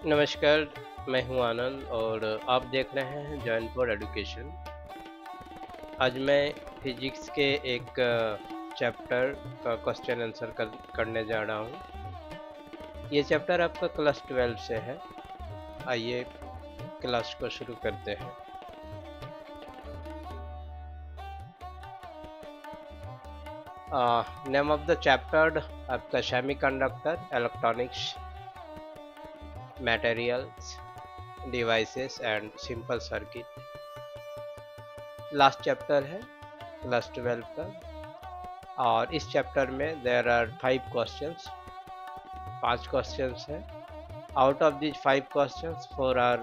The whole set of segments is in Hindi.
नमस्कार। मैं हूं आनंद और आप देख रहे हैं जॉइन फॉर एजुकेशन। आज मैं फिजिक्स के एक चैप्टर का क्वेश्चन आंसर करने जा रहा हूं। ये चैप्टर आपका क्लास 12 से है। आइए क्लास को शुरू करते हैं। नेम ऑफ द चैप्टर आपका semiconductor, electronics, materials, devices and simple circuit. Last chapter है क्लास 12 का और इस चैप्टर में देयर आर 5 क्वेश्चंस। 5 क्वेश्चंस हैं। Out of these 5 questions, 4 are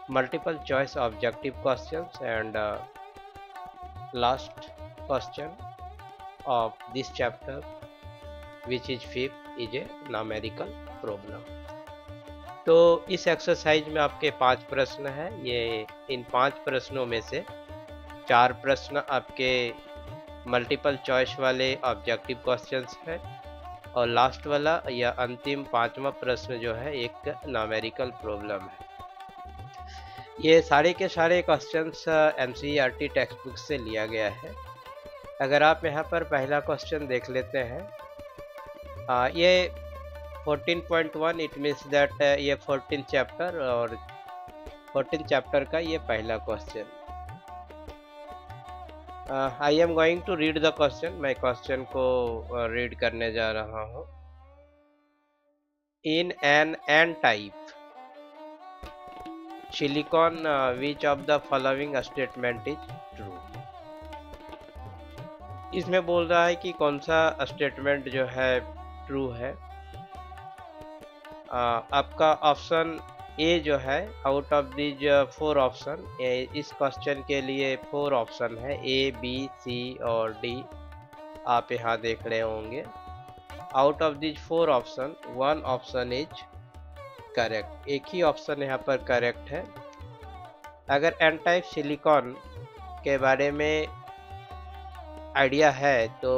multiple choice objective questions, and last question of this chapter, which is 5th, is a numerical problem. तो इस एक्सरसाइज में आपके 5 प्रश्न हैं। ये इन 5 प्रश्नों में से 4 प्रश्न आपके मल्टीपल चॉइस वाले ऑब्जेक्टिव क्वेश्चंस हैं और लास्ट वाला या अंतिम 5वां प्रश्न जो है एक न्यूमेरिकल प्रॉब्लम है। ये सारे के सारे क्वेश्चंस एनसीईआरटी टेक्स्ट बुक से लिया गया है। अगर आप यहाँ पर पहला क्वेश्चन देख लेते हैं, ये 14.1, इट मीन्स दैट ये 14 चैप्टर और 14 चैप्टर का ये पहला question. I am going to read the question. मैं क्वेश्चन को रीड करने जा रहा हूँ। In an N type silicon which of the following statement is true. इसमें बोल रहा है कि कौन सा स्टेटमेंट जो है ट्रू है। आपका ऑप्शन ए जो है, आउट ऑफ दीज 4 ऑप्शन, इस क्वेश्चन के लिए 4 ऑप्शन है, ए बी सी और डी। आप यहाँ देख रहे होंगे। Out of these 4 option 1 option is correct. एक ही ऑप्शन यहाँ पर करेक्ट है। अगर एन टाइप सिलिकॉन के बारे में आइडिया है तो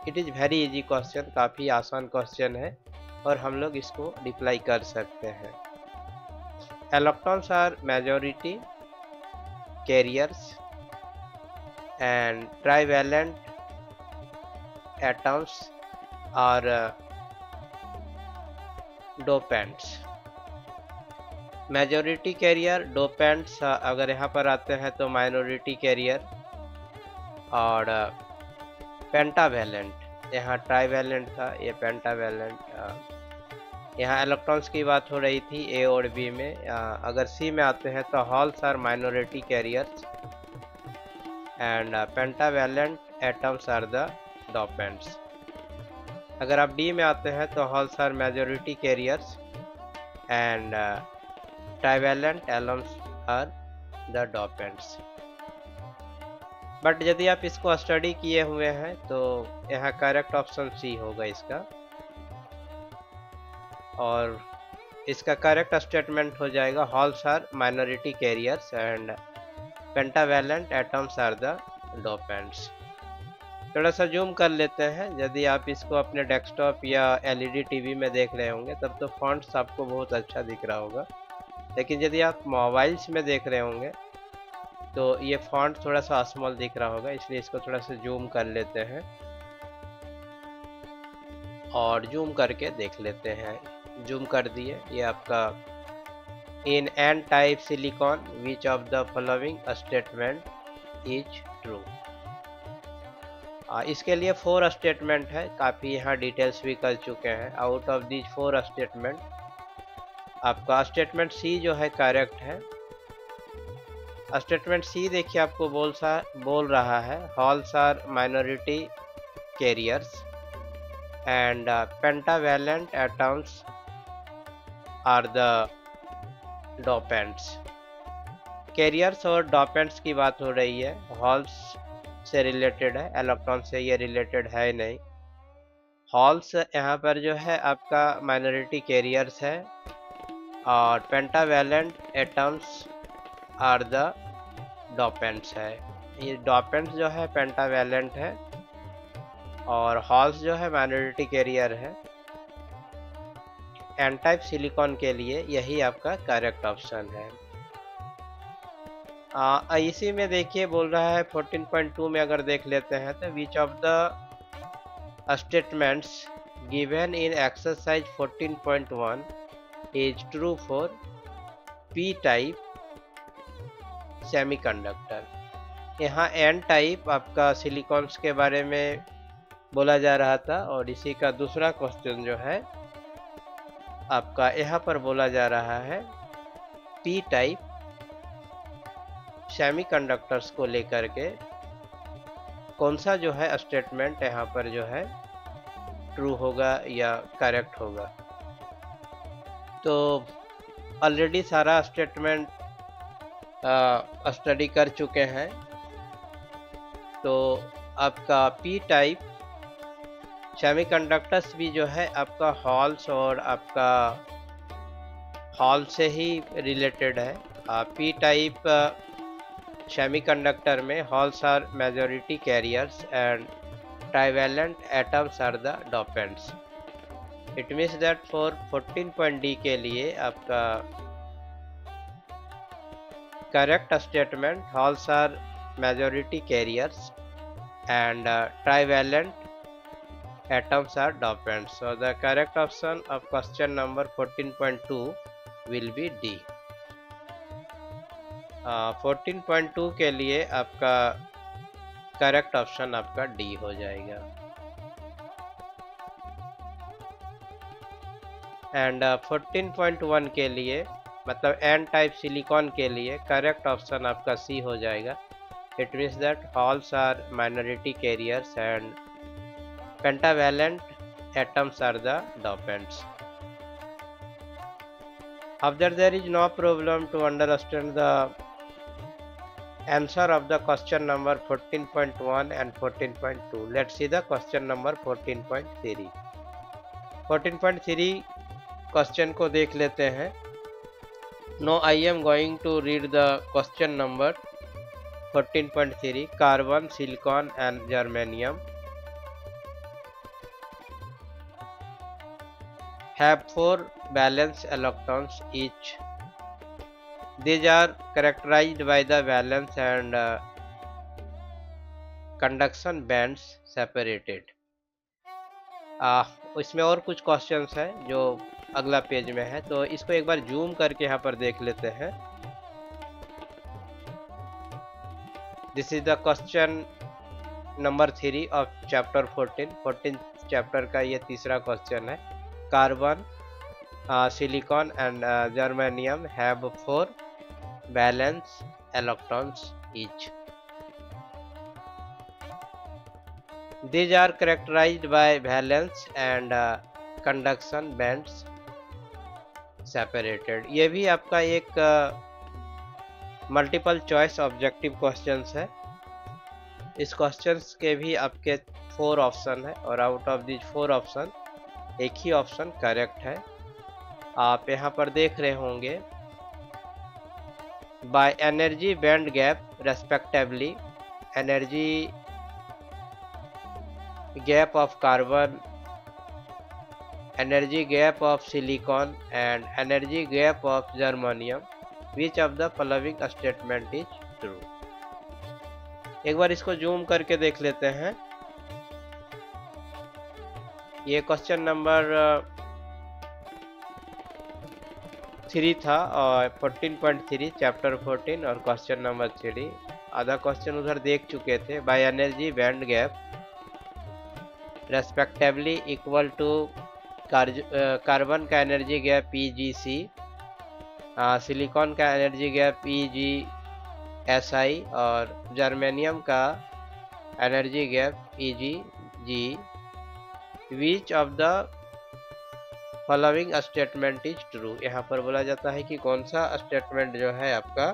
it is very easy question, काफ़ी आसान क्वेश्चन है और हम लोग इसको रिप्लाई कर सकते हैं। Electrons are majority carriers and trivalent atoms are dopants. Majority carrier, dopants अगर यहाँ पर आते हैं तो माइनॉरिटी कैरियर, और पेंटावेलेंट, यहाँ ट्राइवेलेंट था, ये पेंटावेलेंट। यहाँ इलेक्ट्रॉन्स की बात हो रही थी ए और बी में। अगर सी में आते हैं तो holes are minority carriers and pentavalent atoms are the dopants. अगर आप डी में आते हैं तो holes are majority carriers and trivalent atoms are the dopants. But यदि आप इसको स्टडी किए हुए हैं तो यहाँ करेक्ट ऑप्शन सी होगा इसका, और इसका करेक्ट स्टेटमेंट हो जाएगा holes are minority carriers and pentavalent atoms are the dopants. थोड़ा सा जूम कर लेते हैं। यदि आप इसको अपने डेस्कटॉप या एलईडी टीवी में देख रहे होंगे तब तो फॉन्ट्स आपको बहुत अच्छा दिख रहा होगा, लेकिन यदि आप मोबाइल्स में देख रहे होंगे तो ये फॉन्ट थोड़ा सा स्मॉल दिख रहा होगा, इसलिए इसको थोड़ा सा जूम कर लेते हैं और जूम करके देख लेते हैं। जूम कर दिए। ये आपका in an type silicon which of the following statement is true. इसके लिए 4 स्टेटमेंट है, काफ़ी यहाँ डिटेल्स भी कर चुके हैं। आउट ऑफ दीज 4 स्टेटमेंट आपका स्टेटमेंट सी जो है करेक्ट है। स्टेटमेंट सी देखिए आपको बोल रहा है holes are minority carriers and pentavalent atoms are the dopants. Carriers और डोपेंट्स की बात हो रही है, हॉल्स से रिलेटेड है, इलेक्ट्रॉन से ये रिलेटेड है नहीं। हॉल्स यहाँ पर जो है आपका माइनॉरिटी कैरियर्स है और pentavalent atoms are the dopants है। ये डोपेंट्स जो है पेंटावेलेंट है और हॉल्स जो है माइनॉरिटी कैरियर है। एन टाइप सिलिकॉन के लिए यही आपका करेक्ट ऑप्शन है। इसी में देखिए बोल रहा है 14.2 में अगर देख लेते हैं तो विच of the statements given in exercise 14.1 is true for P type semiconductor. यहाँ एन टाइप आपका सिलिकॉन्स के बारे में बोला जा रहा था और इसी का दूसरा क्वेश्चन जो है आपका यहाँ पर बोला जा रहा है पी टाइप सेमीकंडक्टर्स को लेकर के कौन सा जो है स्टेटमेंट यहाँ पर जो है ट्रू होगा या करेक्ट होगा। तो ऑलरेडी सारा स्टेटमेंट स्टडी कर चुके हैं। तो आपका पी टाइप सेमीकंडक्टर्स भी जो है आपका हॉल्स और आपका हॉल से ही रिलेटेड है। पी टाइप सेमीकंडक्टर में holes are majority carriers and trivalent atoms are the dopants. It means that for 14.d के लिए आपका correct statement halls are majority carriers and trivalent atoms are dopants. So the correct option of question number 14.2 will be D. 14.2 के लिए आपका करेक्ट ऑप्शन आपका डी हो जाएगा। एंड 14.1 के लिए मतलब एन टाइप सिलिकॉन के लिए करेक्ट ऑप्शन आपका सी हो जाएगा। It means that holes are minority carriers and pentavalent atoms are the dopants. After there is no problem to understand the answer of the question number 14.1 and 14.2. Let's see the question number 14.3. 14.3 question को देख लेते हैं। Now I am going to read the question number 14.3. Carbon, silicon and germanium have 4 valence electrons each. These are characterized by the valence and conduction bands separated. इसमें और कुछ क्वेश्चंस हैं जो अगला पेज में है, तो इसको एक बार जूम करके यहाँ पर देख लेते हैं। This is the question number 3 of chapter 14 chapter का ये तीसरा क्वेश्चन है। Carbon, silicon and germanium have 4 valence electrons each. These are characterized by valence and conduction bands separated. ये भी आपका एक मल्टीपल चॉइस ऑब्जेक्टिव क्वेश्चंस है। इस क्वेश्चंस के भी आपके 4 ऑप्शन है और आउट ऑफ दिस 4 ऑप्शन एक ही ऑप्शन करेक्ट है। आप यहाँ पर देख रहे होंगे bye energy band gap respectively, energy gap of carbon, energy gap of silicon and energy gap of germanium, which of the following statement is true? एक बार इसको जूम करके देख लेते हैं। ये क्वेश्चन नंबर 3 था और 14.3 चैप्टर 14 और क्वेश्चन नंबर 3 आधा क्वेश्चन उधर देख चुके थे। By energy band gap respectively equal to carbon का एनर्जी गैप EgC, सिलिकॉन का एनर्जी गैप EgSi और जर्मेनियम का energy gap EgG। Which of the following statement is true? यहाँ पर बोला जाता है कि कौन सा स्टेटमेंट जो है आपका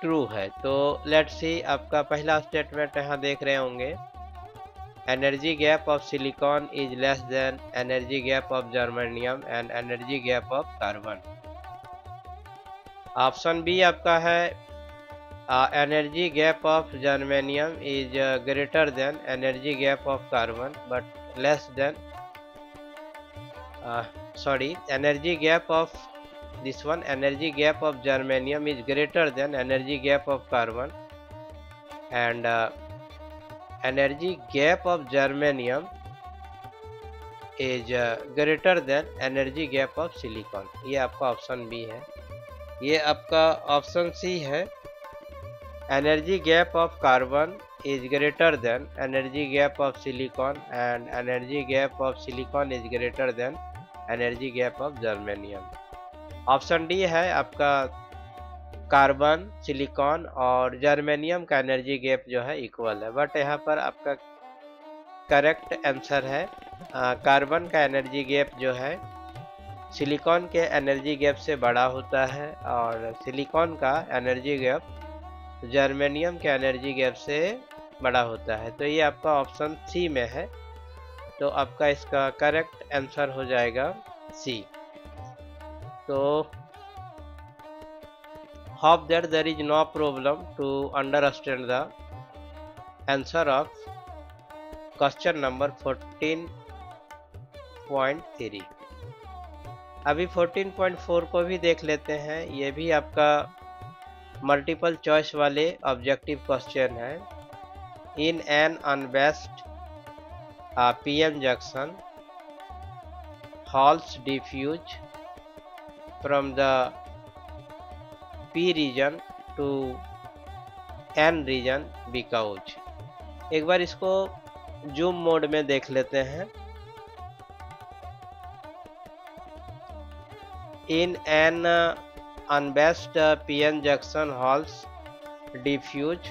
ट्रू है। तो लेट्स सी, आपका पहला स्टेटमेंट यहाँ देख रहे होंगे, energy gap of silicon is less than energy gap of germanium and energy gap of carbon. Option B आपका है energy gap of germanium is greater than energy gap of carbon but less than energy gap of this one, energy gap of germanium is greater than energy gap of carbon, and energy gap of germanium is greater than energy gap of silicon। ये आपका ऑप्शन बी है। ये आपका ऑप्शन सी है, energy gap of carbon is greater than energy gap of silicon and energy gap of silicon is greater than energy gap of germanium। Option D है आपका, कार्बन, सिलिकॉन और जर्मेनियम का एनर्जी गैप जो है इक्वल है, बट यहाँ पर आपका करेक्ट आंसर है कार्बन का एनर्जी गैप जो है सिलिकॉन के एनर्जी गैप से बड़ा होता है और सिलिकॉन का एनर्जी गैप जर्मेनियम के एनर्जी गैप से बड़ा होता है। तो ये आपका ऑप्शन सी में है, तो आपका इसका करेक्ट आंसर हो जाएगा सी। तो hope that there is no problem to understand the answer of question number 14.3। अभी 14.4 को भी देख लेते हैं। ये भी आपका मल्टीपल चॉइस वाले ऑब्जेक्टिव क्वेश्चन है। In an unbiased PN junction holes diffuse from the P region to N region because। एक बार इसको जूम मोड में देख लेते हैं। In an unbased PN junction halls diffuse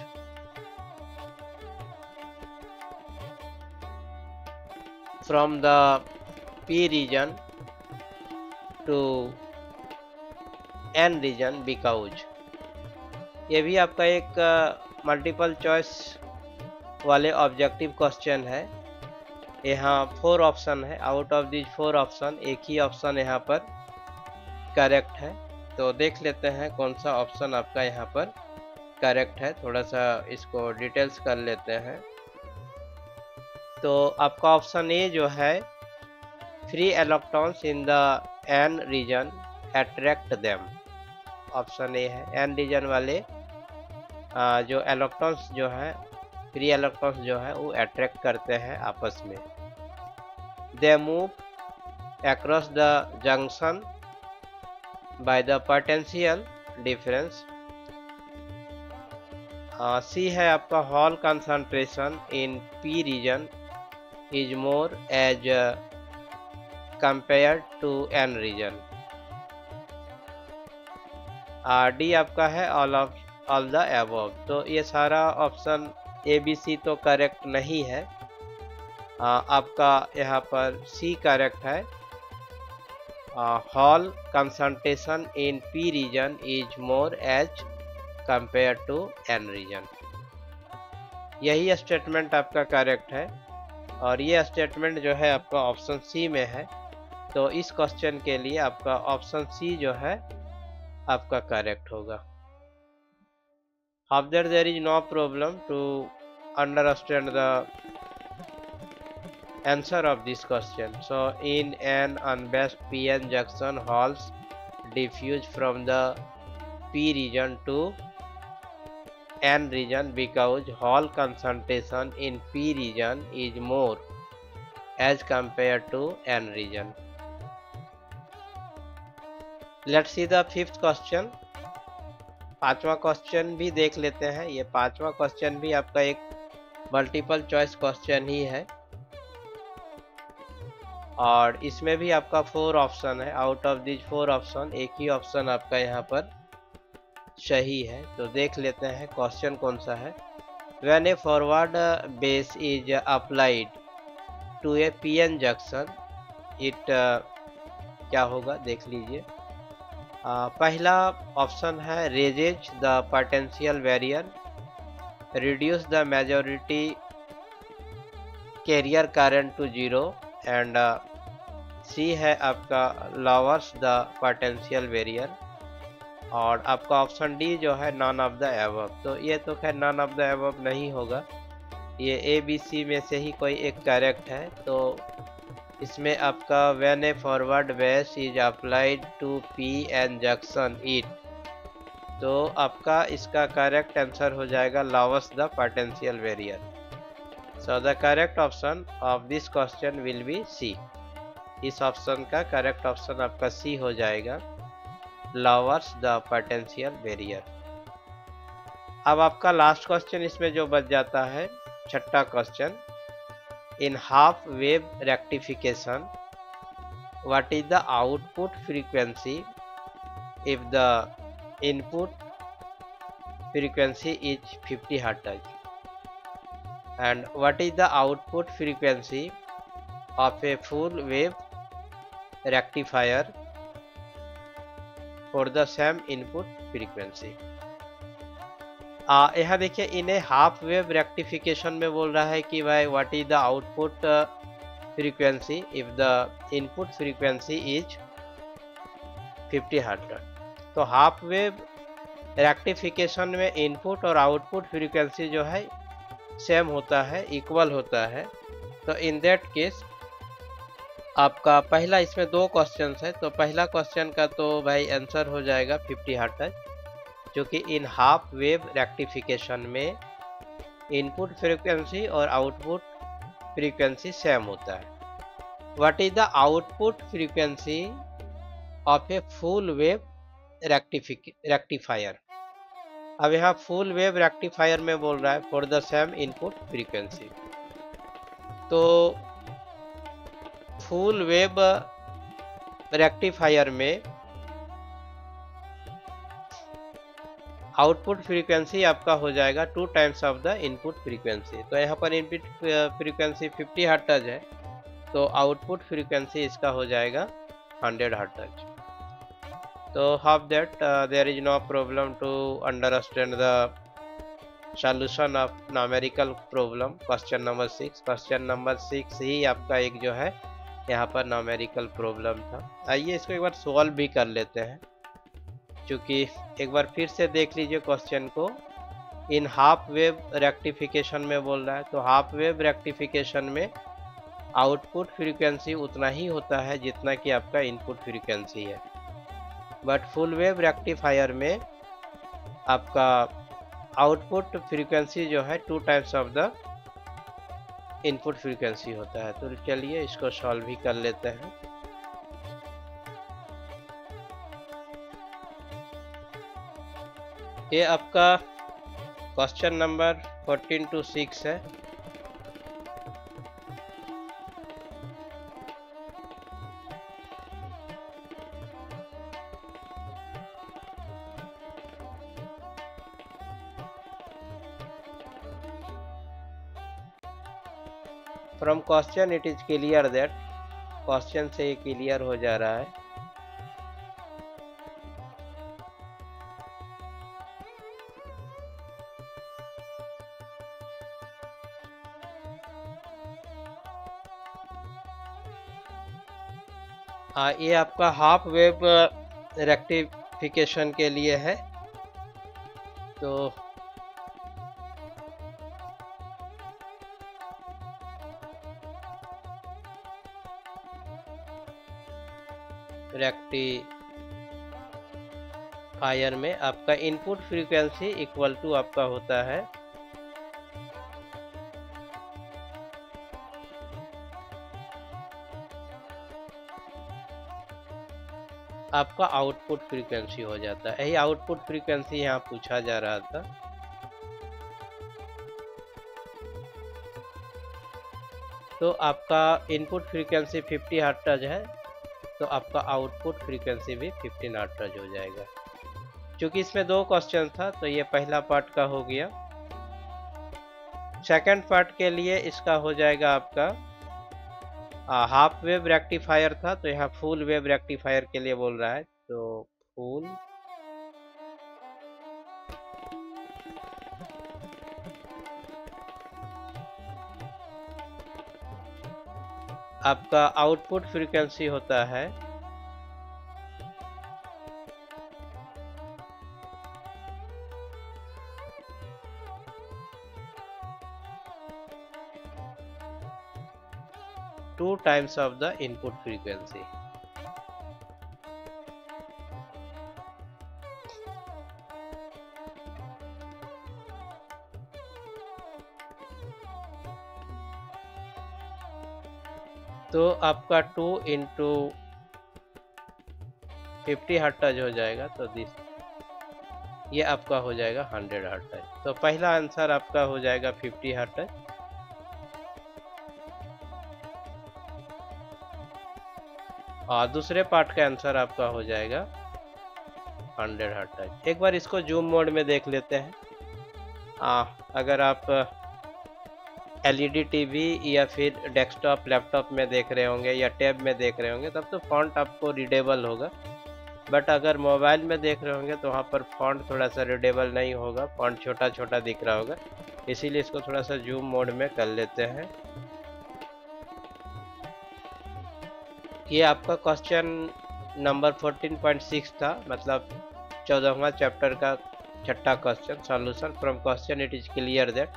from the P region to N region because. ये भी आपका एक मल्टीपल चॉइस वाले ऑब्जेक्टिव क्वेश्चन है। यहाँ 4 ऑप्शन है, आउट ऑफ दिस 4 ऑप्शन एक ही ऑप्शन यहाँ पर करेक्ट है। तो देख लेते हैं कौन सा ऑप्शन आपका यहाँ पर करेक्ट है। थोड़ा सा इसको डिटेल्स कर लेते हैं। तो आपका ऑप्शन ए जो है, free electrons in the N region attract them. Option A है, एन रीजन वाले जो इलेक्ट्रॉन्स जो है, फ्री इलेक्ट्रॉन्स जो है वो अट्रैक्ट करते हैं आपस में। They move across the junction by the potential difference. C है आपका, hole concentration in P region is more as compare to N region. D आपका है, ऑल द अबव। तो ये सारा ऑप्शन ए बी सी तो करेक्ट नहीं है। आपका यहाँ पर सी करेक्ट है, hole concentration in P region is more as compare to N region. यही स्टेटमेंट आपका करेक्ट है और ये स्टेटमेंट जो है आपका ऑप्शन सी में है। तो इस क्वेश्चन के लिए आपका ऑप्शन सी जो है आपका करेक्ट होगा। Hope that there is no problem to understand the answer of this question. So in an unbased PN junction halls diffuse from the P region to N region because hall concentration in P region is more as compared to N region। Let's see the 5th question। 5वां क्वेश्चन भी देख लेते हैं। ये 5वां क्वेश्चन भी आपका एक मल्टीपल चॉइस क्वेश्चन ही है और इसमें भी आपका 4 ऑप्शन है। आउट ऑफ दिस 4 ऑप्शन एक ही ऑप्शन आपका यहाँ पर सही है। तो देख लेते हैं क्वेश्चन कौन सा है। When a forward base is applied to a PN junction it क्या होगा, देख लीजिए। पहला ऑप्शन है, raises the potential barrier, reduce the majority carrier current to 0 and C है आपका, लॉवर्स द पोटेंशियल बैरियर। और आपका ऑप्शन डी जो है, नॉन ऑफ द अबव। तो ये तो खैर नॉन ऑफ द अबव नहीं होगा, ये ए बी सी में से ही कोई एक करेक्ट है। तो इसमें आपका when a forward base is applied to P N junction it, तो आपका इसका करेक्ट आंसर हो जाएगा loss the potential barrier. So the correct option of this question will be C. इस ऑप्शन का करेक्ट ऑप्शन आपका सी हो जाएगा, लॉवर्स द पोटेंशियल बैरियर। अब आपका लास्ट क्वेश्चन इसमें जो बच जाता है, छठा question, in half wave rectification what is the output frequency if the input frequency is 50 Hz, and what is the output frequency of a full wave rectifier for the same input frequency। यहाँ देखिए, इन्हें हाफ वेव रेक्टिफिकेशन में बोल रहा है कि भाई what is the output frequency if the input frequency is 50 Hz। तो हाफ वेव रेक्टिफिकेशन में इनपुट और आउटपुट फ्रीक्वेंसी जो है सेम होता है, इक्वल होता है। तो इन दैट केस आपका पहला, इसमें दो क्वेश्चंस है, तो पहला क्वेश्चन का तो भाई आंसर हो जाएगा 50 Hz, जो कि इन हाफ वेव रेक्टिफिकेशन में इनपुट फ्रीक्वेंसी और आउटपुट फ्रीक्वेंसी सेम होता है। What is the output frequency of a full wave rectifier. अब यहाँ फुल वेव रेक्टिफायर में बोल रहा है for the same input frequency. तो फुल वेव रेक्टिफायर में आउटपुट फ्रीक्वेंसी आपका हो जाएगा 2 times of the input frequency. तो यहाँ पर इनपुट फ्रीक्वेंसी 50 हर्ट्ज है, तो आउटपुट फ्रीक्वेंसी इसका हो जाएगा 100 hertz. So hope that there is no problem to understand the solution of numerical problem question number 6। question number 6 ही आपका एक जो है यहाँ पर numerical problem था। आइए इसको एक बार सॉल्व भी कर लेते हैं, क्योंकि एक बार फिर से देख लीजिए क्वेश्चन को। इन हाफ वेव रेक्टिफिकेशन में बोल रहा है, तो हाफ वेव रेक्टिफिकेशन में आउटपुट फ्रीक्वेंसी उतना ही होता है जितना कि आपका इनपुट फ्रीक्वेंसी है, बट फुल वेव रेक्टिफायर में आपका आउटपुट फ्रीक्वेंसी जो है 2 times of the input frequency होता है। तो चलिए इसको सॉल्व भी कर लेते हैं। ये आपका क्वेश्चन नंबर 14 to 6 है। From question it is clear that, question से ये क्लियर हो जा रहा है। हाँ, ये आपका हाफ वेव रेक्टिफिकेशन के लिए है। तो रेक्टिफायर में आपका इनपुट फ्रीक्वेंसी इक्वल टू आपका होता है आपका आउटपुट फ्रीक्वेंसी हो जाता है। यही आउटपुट फ्रीक्वेंसी यहाँ पूछा जा रहा था। तो आपका इनपुट फ्रीक्वेंसी 50 हर्ट्ज है, तो आपका आउटपुट फ्रीक्वेंसी भी 15 हर्ट्ज हो जाएगा। क्योंकि इसमें दो क्वेश्चन था, तो ये पहला पार्ट का हो गया। सेकंड पार्ट के लिए इसका हो जाएगा आपका हाफ वेव रेक्टिफायर था, तो यहाँ फुल वेव रेक्टिफायर के लिए बोल रहा है, तो फुल आपका आउटपुट फ्रीक्वेंसी होता है 2 times of the input frequency. तो आपका 2 इंटू 50 हर्ट्ज हो जाएगा, तो ये आपका हो जाएगा 100 हर्ट्ज। तो पहला आंसर आपका हो जाएगा 50 हर्ट्ज। और दूसरे पार्ट का आंसर आपका हो जाएगा 100 हर्ट्ज। एक बार इसको जूम मोड में देख लेते हैं। अगर आप एलईडी टीवी या फिर डेस्कटॉप लैपटॉप में देख रहे होंगे या टैब में देख रहे होंगे तब तो फॉन्ट आपको रीडेबल होगा, बट अगर मोबाइल में देख रहे होंगे तो वहाँ पर फॉन्ट थोड़ा सा रीडेबल नहीं होगा, फॉन्ट छोटा छोटा दिख रहा होगा। इसीलिए इसको थोड़ा सा जूम मोड में कर लेते हैं। ये आपका क्वेश्चन नंबर 14.6 था, मतलब 14वां चैप्टर का छठा question. Solution from question it is clear that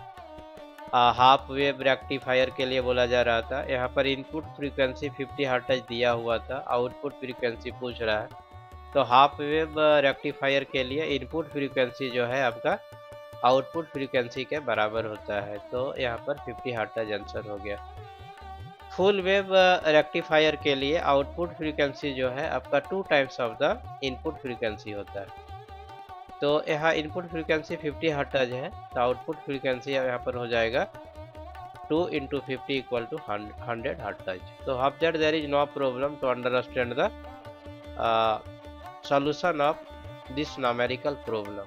half wave rectifier के लिए बोला जा रहा था। यहाँ पर इनपुट फ्रीक्वेंसी 50 हर्ट्ज दिया हुआ था, आउटपुट फ्रीक्वेंसी पूछ रहा है। तो हाफ वेव रेक्टिफायर के लिए इनपुट फ्रीक्वेंसी जो है आपका आउटपुट फ्रीक्वेंसी के बराबर होता है, तो यहाँ पर 50 हर्ट्ज आंसर हो गया। फुल वेव रेक्टिफायर के लिए आउटपुट फ्रीक्वेंसी जो है आपका 2 times of the input frequency होता है। तो यहाँ इनपुट फ्रीक्वेंसी 50 हर्ट्ज है, तो आउटपुट फ्रीक्वेंसी यहाँ पर हो जाएगा 2 इंटू 50 इक्वल टू 100 हर्ट्ज। तो observe there is no problem to understand the solution of this numerical problem.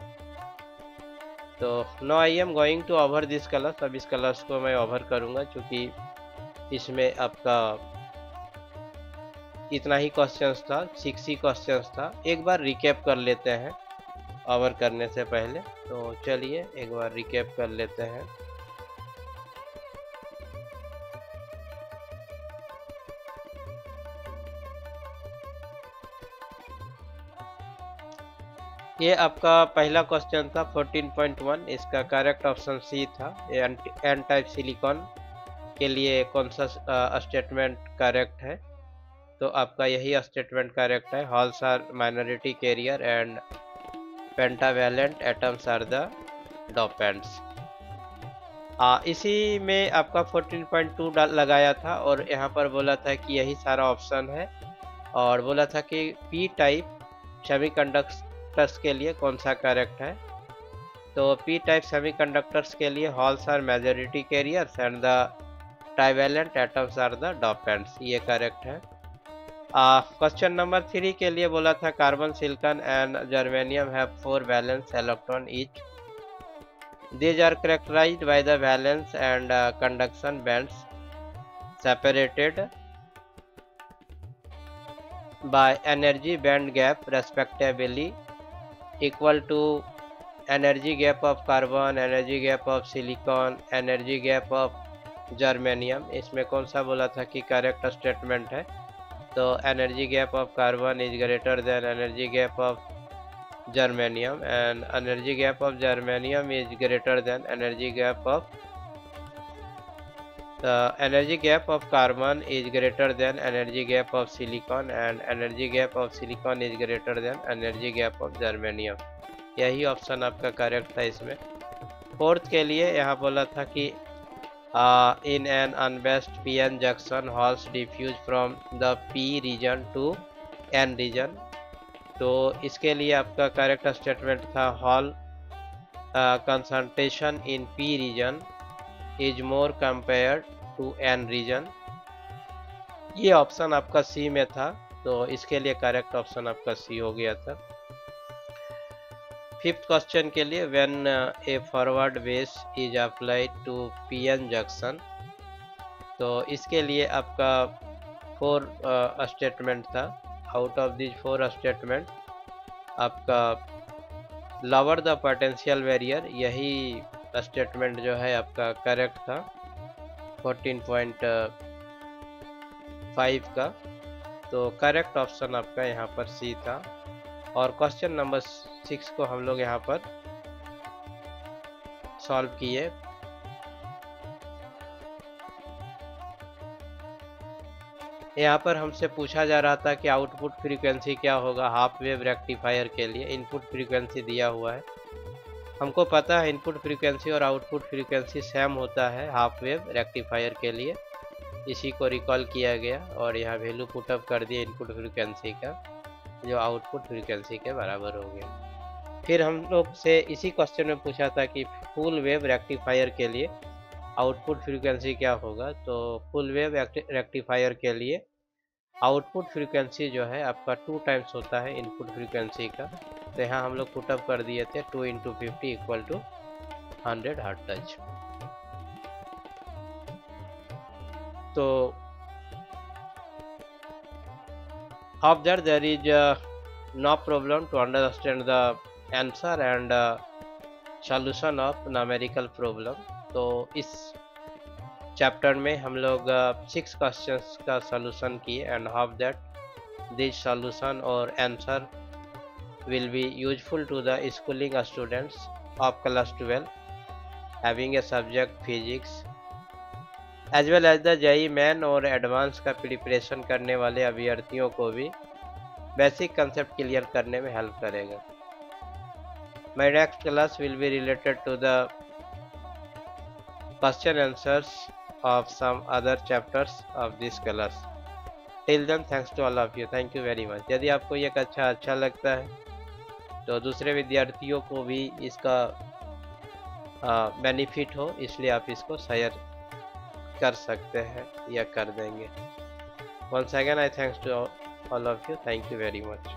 तो now I am going to over this class। अब इस क्लास को मैं ओवर करूंगा, क्योंकि इसमें आपका इतना ही क्वेश्चंस था, 6 ही क्वेश्चंस था। एक बार रिकैप कर लेते हैं ओवर करने से पहले। तो चलिए एक बार रिकैप कर लेते हैं। ये आपका पहला क्वेश्चन था 14.1, इसका करेक्ट ऑप्शन सी था। एन टाइप सिलिकॉन के लिए कौन सा स्टेटमेंट करेक्ट है? तो आपका यही स्टेटमेंट करेक्ट है। Holes are minority carrier and pentavalent atoms are the dopants. इसी में आपका 14.2 लगाया था और यहाँ पर बोला था कि यही सारा ऑप्शन है, और बोला था कि पी टाइप सेमीकंडक्टर्स के लिए कौन सा करेक्ट है? तो पी टाइप सेमीकंडक्टर्स के लिए holes are majority carriers and the trivalent atoms are the dopants, ये करेक्ट है। क्वेश्चन नंबर 3 के लिए बोला था carbon, silicon and germanium have 4 valence electron each. These are characterized by the valence and conduction bands separated by energy band gap respectively, equal to energy gap of carbon, energy gap of silicon, energy gap of germanium। इसमें कौन सा बोला था कि करेक्ट स्टेटमेंट है? तो energy gap of carbon is greater than energy gap of germanium and energy gap of germanium is greater than energy gap of energy gap of carbon is greater than energy gap of silicon and energy gap of silicon is greater than energy gap of germanium। यही ऑप्शन आपका करेक्ट था इसमें। फोर्थ के लिए यहाँ बोला था कि in an unbased p-n junction holes diffuse from the p region to n region। तो इसके लिए आपका करेक्ट स्टेटमेंट था hole concentration in P region is more compared to N region. ये ऑप्शन आपका सी में था, तो इसके लिए करेक्ट ऑप्शन आपका सी हो गया था। फिफ्थ क्वेश्चन के लिए when a forward base is applied to PN junction, तो इसके लिए आपका 4 स्टेटमेंट था। आउट ऑफ दिस 4 स्टेटमेंट आपका लोअर द पोटेंशियल बैरियर, यही स्टेटमेंट जो है आपका करेक्ट था 14.5 का। तो करेक्ट ऑप्शन आपका यहाँ पर सी था। और क्वेश्चन नंबर 6 को हम लोग यहाँ पर सॉल्व किए। यहाँ पर हमसे पूछा जा रहा था कि आउटपुट फ्रीक्वेंसी क्या होगा हाफ वेव रेक्टिफायर के लिए। इनपुट फ्रीक्वेंसी दिया हुआ है, हमको पता है इनपुट फ्रीक्वेंसी और आउटपुट फ्रीक्वेंसी सेम होता है हाफ वेव रेक्टिफायर के लिए। इसी को रिकॉल किया गया और यहाँ वैल्यू पुटअप कर दिया इनपुट फ्रीक्वेंसी का, जो आउटपुट फ्रीक्वेंसी के बराबर हो गया। फिर हम लोग से इसी क्वेश्चन में पूछा था कि फुल वेव रेक्टिफायर के लिए आउटपुट फ्रीक्वेंसी क्या होगा। तो फुल वेव रेक्टिफायर के लिए आउटपुट फ्रीक्वेंसी जो है आपका 2 टाइम्स होता है इनपुट फ्रीक्वेंसी का। तो यहाँ हम लोग पुटअप कर दिए थे 2 × 50 = 100 हर्ट्ज। तो observe there is no problem to understand the answer and solution of numerical problem। तो इस चैप्टर में हम लोग 6 क्वेश्चंस का सॉल्यूशन किए and hope that this solution और answer will be useful to the schooling students of class 12 having a subject physics as well as the JEE main और एडवांस का प्रिपरेशन करने वाले अभ्यर्थियों को भी बेसिक कंसेप्ट क्लियर करने में हेल्प करेगा। My next class will be related to the question answers of some other chapters of this class. Till then, thanks to all of you. Thank you very much. यदि आपको ये कक्षा अच्छा लगता है तो दूसरे विद्यार्थियों को भी इसका बेनिफिट हो, इसलिए आप इसको शेयर कर सकते हैं या कर देंगे। Once again, I thanks to all of you. Thank you very much.